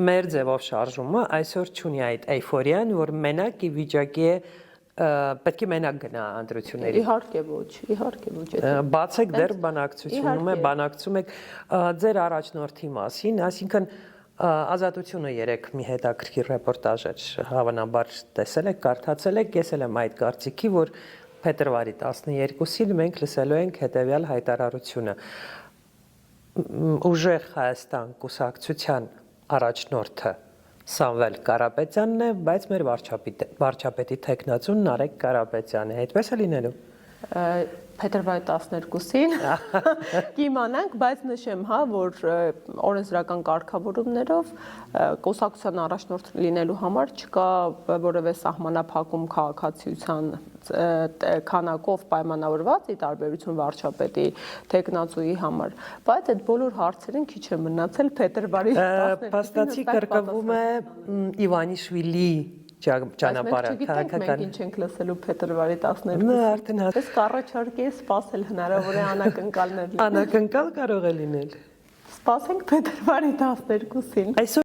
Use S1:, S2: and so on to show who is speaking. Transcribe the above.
S1: Մեր ձևով շարժումը այսօր չունի այդ էյֆորիան, որ մենակ ի վիճակի է պետք է մենակ գնա ընտրությունների։
S2: Իհարկե ոչ։
S1: Բացեք դեռ բանակցությունում է, բանակցում եք ձեր առաջնորդի մասին, այսինքն Ազատությունը երեք մի հետաքրքիր ռեպորտաժ էր, հավանաբար տեսել եք, կարդացել եք, ես էլ եմ այդ կարծիքի, որ փետրվարի 12-ին մենք լսելու ենք հետևյալ հայտարարությունը։ Ուժեղ Հայաստան կուսակցության առաջնորդը Սամվել Կարապետյանն է, բայց մեր վարչապետի թեկնածուն Նարեկ Կարապետյանն է, այդպես է լինելու։
S2: Փետրվարի 12-ին կիմանանք, բայց նշեմ, որ օրենսդրական կարգավորումներով կուսակցության առաջնորդ լինելու համար չկա որևէ սահմանափակում քաղաքացիության քանակով պայմանավորված ի տարբերություն վարչապետի թեկնածուի համար, բայց այդ բոլոր հարցերին քիչ է մնացել փետրվարի 12-ին։
S1: Փաստացի կրկնվում է Իվանիշվիլի ճանապարհը
S2: քաղաքական։ Մենք ինչ ենք լսելու փետրվարի 12-ին։
S1: Նա արդեն
S2: Ես կառաջարկի սպասել հնարավոր է անակնկալներ լինել։
S1: Անակնկալ կարող է լինել։
S2: Սպասենք փետրվարի 12-ին։